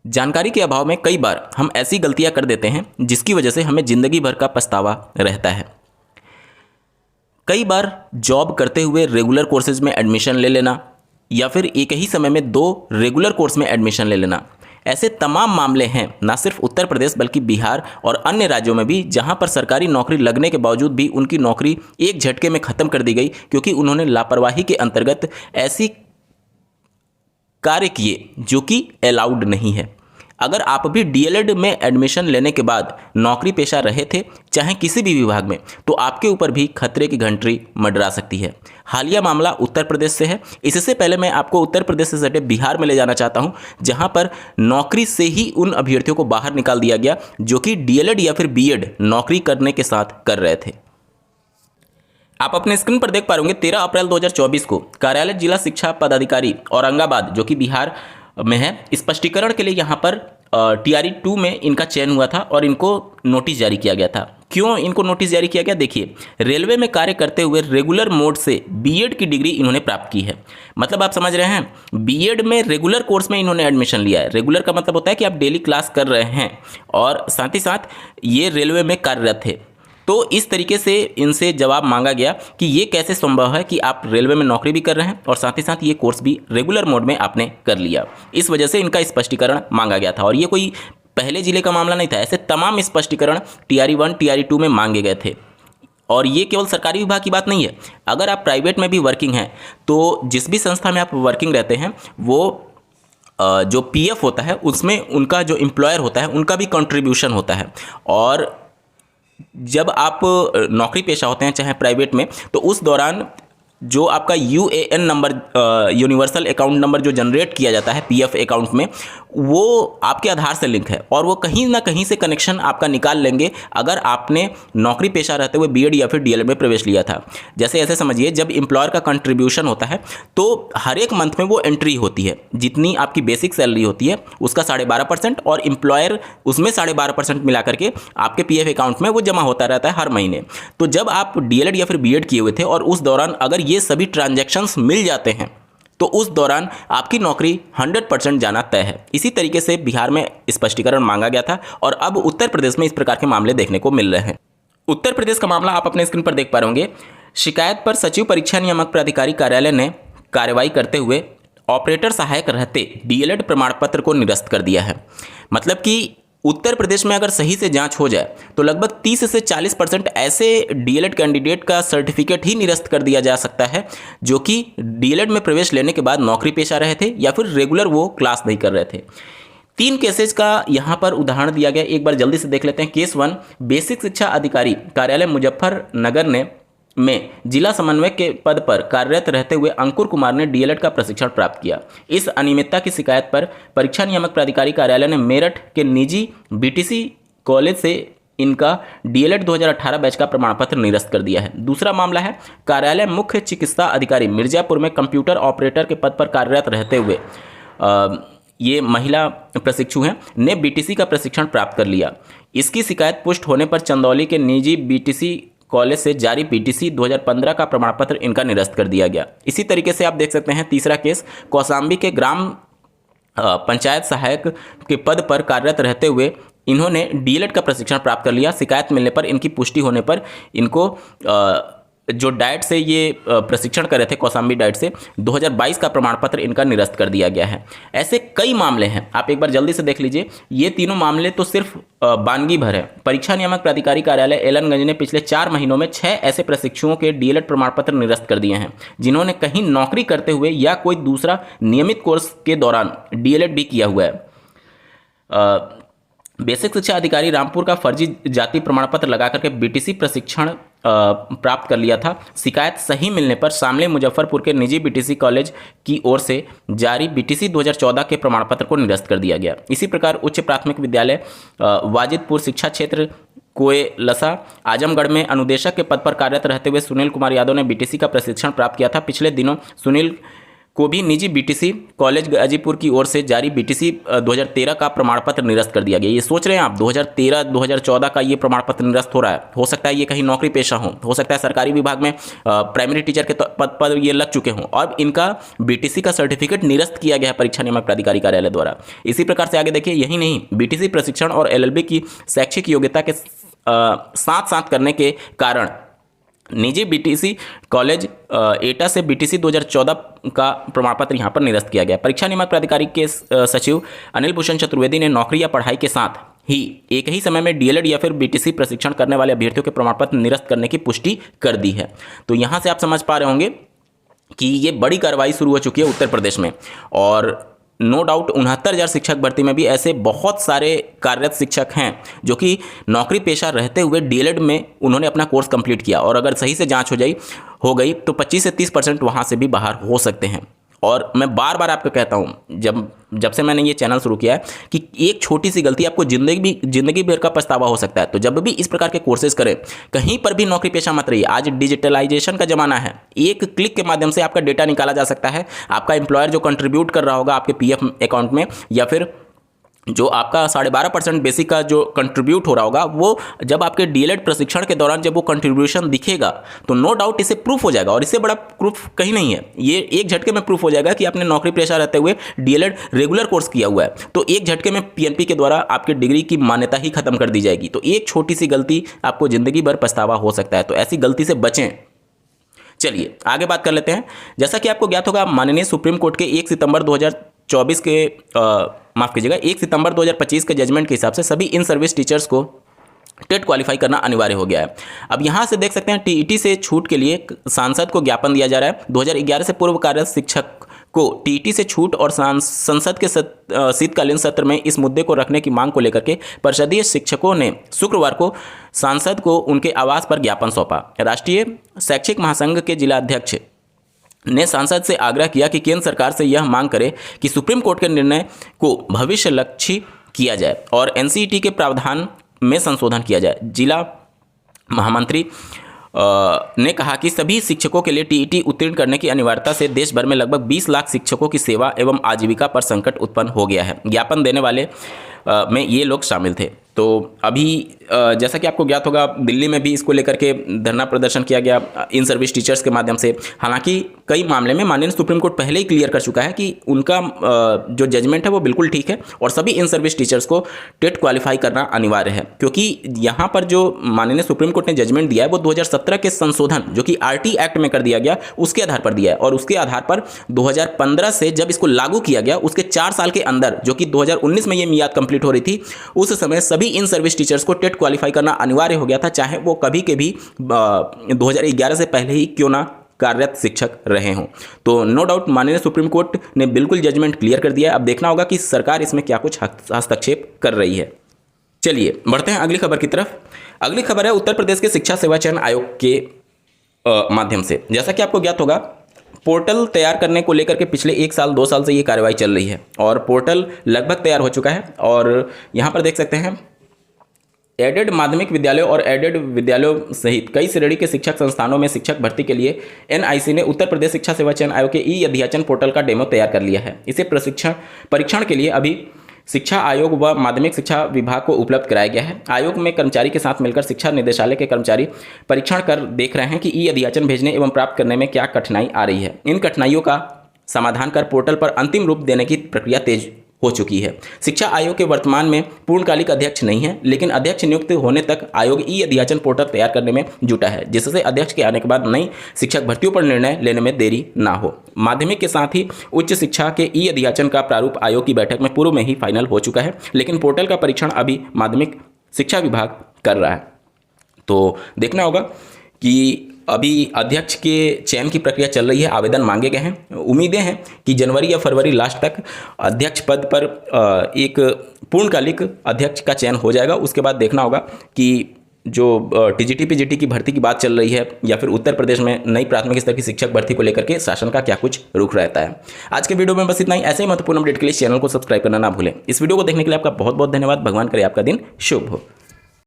जानकारी के अभाव में कई बार हम ऐसी गलतियां कर देते हैं जिसकी वजह से हमें जिंदगी भर का पछतावा रहता है। कई बार जॉब करते हुए रेगुलर कोर्सेज में एडमिशन ले लेना या फिर एक ही समय में 2 रेगुलर कोर्स में एडमिशन ले लेना, ऐसे तमाम मामले हैं ना सिर्फ उत्तर प्रदेश बल्कि बिहार और अन्य राज्यों में भी, जहां पर सरकारी नौकरी लगने के बावजूद भी उनकी नौकरी एक झटके में ख़त्म कर दी गई क्योंकि उन्होंने लापरवाही के अंतर्गत ऐसी कार्य किए जो कि अलाउड नहीं है। अगर आप भी डीएलएड में एडमिशन लेने के बाद नौकरी पेशा रहे थे, चाहे किसी भी विभाग में, तो आपके ऊपर भी खतरे की घंटी मंडरा सकती है। हालिया मामला उत्तर प्रदेश से है। इससे पहले मैं आपको उत्तर प्रदेश से सटे बिहार में ले जाना चाहता हूं, जहां पर नौकरी से ही उन अभ्यर्थियों को बाहर निकाल दिया गया जो कि डीएलएड या फिर बीएड नौकरी करने के साथ कर रहे थे। आप अपने स्क्रीन पर देख पा रहे होंगे 13 अप्रैल 2024 को कार्यालय जिला शिक्षा पदाधिकारी औरंगाबाद जो कि बिहार में है, स्पष्टीकरण के लिए यहाँ पर टीआरई 2 में इनका चयन हुआ था और इनको नोटिस जारी किया गया था। क्यों इनको नोटिस जारी किया गया? देखिए, रेलवे में कार्य करते हुए रेगुलर मोड से बीएड की डिग्री इन्होंने प्राप्त की है। मतलब आप समझ रहे हैं, बीएड में रेगुलर कोर्स में इन्होंने एडमिशन लिया है। रेगुलर का मतलब होता है कि आप डेली क्लास कर रहे हैं और साथ ही साथ ये रेलवे में कार्यरत थे। तो इस तरीके से इनसे जवाब मांगा गया कि ये कैसे संभव है कि आप रेलवे में नौकरी भी कर रहे हैं और साथ ही साथ ये कोर्स भी रेगुलर मोड में आपने कर लिया। इस वजह से इनका स्पष्टीकरण मांगा गया था और ये कोई पहले जिले का मामला नहीं था। ऐसे तमाम स्पष्टीकरण टीआरई 1 टीआरई 2 में मांगे गए थे। और ये केवल सरकारी विभाग की बात नहीं है, अगर आप प्राइवेट में भी वर्किंग हैं तो जिस भी संस्था में आप वर्किंग रहते हैं वो जो पीएफ होता है उसमें उनका जो एम्प्लॉयर होता है उनका भी कंट्रीब्यूशन होता है। और जब आप नौकरी पेशा होते हैं चाहे प्राइवेट में, तो उस दौरान जो आपका UAN number, universal account number जो जनरेट किया जाता है पीएफ अकाउंट में, वो आपके आधार से लिंक है और वो कहीं ना कहीं से कनेक्शन आपका निकाल लेंगे अगर आपने नौकरी पेशा रहते हुए बीएड या फिर डीएलएड में प्रवेश लिया था। जैसे ऐसे समझिए, जब एम्प्लॉयर का कंट्रीब्यूशन होता है तो हर एक मंथ में वो एंट्री होती है, जितनी आपकी बेसिक सैलरी होती है उसका 12.5% और एम्प्लॉयर उसमें 12.5% मिला करके आपके पीएफ अकाउंट में वो जमा होता रहता है हर महीने। तो जब आप डीएलएड या फिर बीएड किए हुए थे और उस दौरान अगर ये सभी ट्रांजैक्शंस मिल जाते हैं तो उस दौरान आपकी नौकरी 100% जाना तय है। इसी तरीके से बिहार में स्पष्टीकरण मांगा गया था और अब उत्तर प्रदेश में इस प्रकार के मामले देखने को मिल रहे हैं। उत्तर प्रदेश का मामला आप अपने स्क्रीन पर देख पा रहे होंगे। शिकायत पर सचिव परीक्षा नियामक प्राधिकारी कार्यालय ने कार्रवाई करते हुए ऑपरेटर सहायक रहते डीएलएड प्रमाण पत्र को निरस्त कर दिया है। मतलब कि उत्तर प्रदेश में अगर सही से जांच हो जाए तो लगभग 30 से 40% ऐसे डीएलएड कैंडिडेट का सर्टिफिकेट ही निरस्त कर दिया जा सकता है जो कि डीएलएड में प्रवेश लेने के बाद नौकरी पेशा रहे थे या फिर रेगुलर वो क्लास नहीं कर रहे थे। 3 केसेज का यहाँ पर उदाहरण दिया गया, एक बार जल्दी से देख लेते हैं। केस 1, बेसिक शिक्षा अधिकारी कार्यालय मुजफ्फरनगर में जिला समन्वयक के पद पर कार्यरत रहते हुए अंकुर कुमार ने डीएलएड का प्रशिक्षण प्राप्त किया। इस अनियमितता की शिकायत पर परीक्षा नियामक प्राधिकारी कार्यालय ने मेरठ के निजी बीटीसी कॉलेज से इनका डीएलएड 2018 बैच का प्रमाण पत्र निरस्त कर दिया है। दूसरा मामला है, कार्यालय मुख्य चिकित्सा अधिकारी मिर्जापुर में कंप्यूटर ऑपरेटर के पद पर कार्यरत रहते हुए ये महिला प्रशिक्षु हैं ने बीटीसी का प्रशिक्षण प्राप्त कर लिया। इसकी शिकायत पुष्ट होने पर चंदौली के निजी बीटीसी कॉलेज से जारी पीटीसी 2015 का प्रमाण पत्र इनका निरस्त कर दिया गया। इसी तरीके से आप देख सकते हैं तीसरा केस, कौशाम्बी के ग्राम पंचायत सहायक के पद पर कार्यरत रहते हुए इन्होंने डीएलएड का प्रशिक्षण प्राप्त कर लिया। शिकायत मिलने पर इनकी पुष्टि होने पर इनको जो डाइट से ये प्रशिक्षण कर रहे थे, कौशाम्बी डाइट से, 2022 का प्रमाण पत्र इनका निरस्त कर दिया गया है। ऐसे कई मामले हैं, आप एक बार जल्दी से देख लीजिए। ये तीनों मामले तो सिर्फ बानगी भर है। परीक्षा नियामक प्राधिकारी कार्यालय एलनगंज ने पिछले 4 महीनों में 6 ऐसे प्रशिक्षुओं के डीएलएड प्रमाण पत्र निरस्त कर दिए हैं जिन्होंने कहीं नौकरी करते हुए या कोई दूसरा नियमित कोर्स के दौरान डीएलएड भी किया हुआ है। बेसिक शिक्षा अधिकारी रामपुर का फर्जी जाति प्रमाण पत्र लगा करके बीटीसी प्रशिक्षण प्राप्त कर लिया था। शिकायत सही मिलने पर सामले मुजफ्फरपुर के निजी बीटीसी कॉलेज की ओर से जारी बीटीसी 2014 के प्रमाण पत्र को निरस्त कर दिया गया। इसी प्रकार उच्च प्राथमिक विद्यालय वाजिदपुर शिक्षा क्षेत्र कोयलसा आजमगढ़ में अनुदेशक के पद पर कार्यरत रहते हुए सुनील कुमार यादव ने बीटीसी का प्रशिक्षण प्राप्त किया था। पिछले दिनों सुनील को भी निजी बीटीसी कॉलेज गाजीपुर की ओर से जारी बीटीसी 2013 का प्रमाण पत्र निरस्त कर दिया गया। ये सोच रहे हैं आप 2013-2014 का ये प्रमाण पत्र निरस्त हो रहा है। हो सकता है ये कहीं नौकरी पेशा हो सकता है सरकारी विभाग में प्राइमरी टीचर के पद पर ये लग चुके हों और इनका बीटीसी का सर्टिफिकेट निरस्त किया गया है परीक्षा नियामक प्राधिकारी कार्यालय द्वारा। इसी प्रकार से आगे देखिए, यही नहीं, बीटीसी प्रशिक्षण और एलएलबी की शैक्षिक योग्यता के साथ साथ करने के कारण निजी बीटीसी कॉलेज एटा से बीटीसी 2014 का प्रमाण पत्र यहां पर निरस्त किया गया। परीक्षा नियामक प्राधिकारी के सचिव अनिल भूषण चतुर्वेदी ने नौकरी या पढ़ाई के साथ ही एक ही समय में डीएलएड या फिर बीटीसी प्रशिक्षण करने वाले अभ्यर्थियों के प्रमाण पत्र निरस्त करने की पुष्टि कर दी है। तो यहां से आप समझ पा रहे होंगे कि ये बड़ी कार्रवाई शुरू हो चुकी है उत्तर प्रदेश में। और नो डाउट 69,000 शिक्षक भर्ती में भी ऐसे बहुत सारे कार्यरत शिक्षक हैं जो कि नौकरी पेशा रहते हुए डीएलएड में उन्होंने अपना कोर्स कंप्लीट किया और अगर सही से जांच हो गई तो 25 से 30% वहां से भी बाहर हो सकते हैं। और मैं बार बार आपको कहता हूं, जब से मैंने ये चैनल शुरू किया है, कि एक छोटी सी गलती आपको जिंदगी भर का पछतावा हो सकता है। तो जब भी इस प्रकार के कोर्सेज करें, कहीं पर भी नौकरी पेशा मत रहिए। आज डिजिटलाइजेशन का जमाना है, एक क्लिक के माध्यम से आपका डेटा निकाला जा सकता है। आपका एम्प्लॉयर जो कंट्रीब्यूट कर रहा होगा आपके पीएफ अकाउंट में, या फिर जो आपका 12.5% बेसिक का जो कंट्रीब्यूट हो रहा होगा, वो जब आपके डीएलएड प्रशिक्षण के दौरान जब वो कंट्रीब्यूशन दिखेगा तो नो डाउट इसे प्रूफ हो जाएगा। और इससे बड़ा प्रूफ कहीं नहीं है, ये एक झटके में प्रूफ हो जाएगा कि आपने नौकरी पेशा रहते हुए डीएलएड रेगुलर कोर्स किया हुआ है। तो एक झटके में पीएनपी के द्वारा आपके डिग्री की मान्यता ही खत्म कर दी जाएगी। तो एक छोटी सी गलती आपको जिंदगी भर पछतावा हो सकता है, तो ऐसी गलती से बचें। चलिए आगे बात कर लेते हैं। जैसा कि आपको ज्ञात होगा, माननीय सुप्रीम कोर्ट के 1 सितंबर 2024 के माफ़ कीजिएगा 1 सितंबर 2025 के जजमेंट के हिसाब से सभी इन सर्विस टीचर्स को टेट क्वालिफाई करना अनिवार्य हो गया है। अब यहाँ से देख सकते हैं टीईटी से छूट के लिए सांसद को ज्ञापन दिया जा रहा है। 2011 से पूर्व कार्यरत शिक्षक को टीईटी से छूट और संसद के शीतकालीन सत्र में इस मुद्दे को रखने की मांग को लेकर के परिषदीय शिक्षकों ने शुक्रवार को सांसद को उनके आवास पर ज्ञापन सौंपा। राष्ट्रीय शैक्षिक महासंघ के जिला अध्यक्ष ने सांसद से आग्रह किया कि केंद्र सरकार से यह मांग करे कि सुप्रीम कोर्ट के निर्णय को भविष्य लक्ष्य किया जाए और एनसीईटी के प्रावधान में संशोधन किया जाए। जिला महामंत्री ने कहा कि सभी शिक्षकों के लिए टीईटी उत्तीर्ण करने की अनिवार्यता से देश भर में लगभग 20 लाख शिक्षकों की सेवा एवं आजीविका पर संकट उत्पन्न हो गया है। ज्ञापन देने वाले में ये लोग शामिल थे। तो अभी जैसा कि आपको ज्ञात होगा, दिल्ली में भी इसको लेकर के धरना प्रदर्शन किया गया इन सर्विस टीचर्स के माध्यम से। हालांकि कई मामले में माननीय सुप्रीम कोर्ट पहले ही क्लियर कर चुका है कि उनका जो जजमेंट है वो बिल्कुल ठीक है और सभी इन सर्विस टीचर्स को टेट क्वालिफाई करना अनिवार्य है। क्योंकि यहाँ पर जो माननीय सुप्रीम कोर्ट ने जजमेंट दिया है वो 2017 के संशोधन जो कि आरटी एक्ट में कर दिया गया उसके आधार पर दिया है। और उसके आधार पर 2015 से जब इसको लागू किया गया उसके 4 साल के अंदर, जो कि 2019 में ये मियाद कंप्लीट हो रही थी, उस समय सभी इन सर्विस टीचर्स को टेट क्वालिफाई करना अनिवार्य हो गया था, चाहे वो कभी के भी 2011 से पहले ही क्यों ना कार्यरत शिक्षक रहे हों। तो नो डाउट माननीय सुप्रीम कोर्ट ने बिल्कुल जजमेंट क्लियर कर दिया है। अब देखना होगा कि सरकार इसमें क्या कुछ हस्तक्षेप कर रही है। चलिए बढ़ते हैं अगली खबर की तरफ। अगली खबर है उत्तर प्रदेश के शिक्षा सेवा चयन आयोग के माध्यम से। जैसा कि आपको ज्ञात होगा, पोर्टल तैयार करने को लेकर के पिछले 1 साल 2 साल से ये कार्रवाई चल रही है और पोर्टल लगभग तैयार हो चुका है। और यहाँ पर देख सकते हैं एडेड माध्यमिक विद्यालयों और एडेड विद्यालयों सहित कई श्रेणी के शिक्षक संस्थानों में शिक्षक भर्ती के लिए एनआईसी ने उत्तर प्रदेश शिक्षा सेवा चयन आयोग के ई अध्याचन पोर्टल का डेमो तैयार कर लिया है। इसे परीक्षण के लिए अभी शिक्षा आयोग व माध्यमिक शिक्षा विभाग को उपलब्ध कराया गया है। आयोग में कर्मचारी के साथ मिलकर शिक्षा निदेशालय के कर्मचारी परीक्षण कर देख रहे हैं कि ई अध्याचन भेजने एवं प्राप्त करने में क्या कठिनाई आ रही है। इन कठिनाइयों का समाधान कर पोर्टल पर अंतिम रूप देने की प्रक्रिया तेज हो चुकी है। शिक्षा आयोग के वर्तमान में पूर्णकालिक अध्यक्ष नहीं है, लेकिन अध्यक्ष नियुक्त होने तक आयोग ई अध्याचन पोर्टल तैयार करने में जुटा है, जिससे अध्यक्ष के आने के बाद नई शिक्षक भर्तियों पर निर्णय लेने में देरी ना हो। माध्यमिक के साथ ही उच्च शिक्षा के ई अध्याचन का प्रारूप आयोग की बैठक में पूर्व में ही फाइनल हो चुका है, लेकिन पोर्टल का परीक्षण अभी माध्यमिक शिक्षा विभाग कर रहा है। तो देखना होगा कि अभी अध्यक्ष के चयन की प्रक्रिया चल रही है, आवेदन मांगे गए हैं। उम्मीदें हैं कि जनवरी या फरवरी लास्ट तक अध्यक्ष पद पर एक पूर्णकालिक अध्यक्ष का चयन हो जाएगा। उसके बाद देखना होगा कि जो टीजीटी पीजीटी की भर्ती की बात चल रही है या फिर उत्तर प्रदेश में नई प्राथमिक स्तर की शिक्षक भर्ती को लेकर के शासन का क्या कुछ रुख रहता है। आज के वीडियो में बस इतना ही। ऐसे ही महत्वपूर्ण अपडेट के लिए चैनल को सब्सक्राइब करना ना भूलें। इस वीडियो को देखने के लिए आपका बहुत बहुत धन्यवाद। भगवान करे आपका दिन शुभ हो।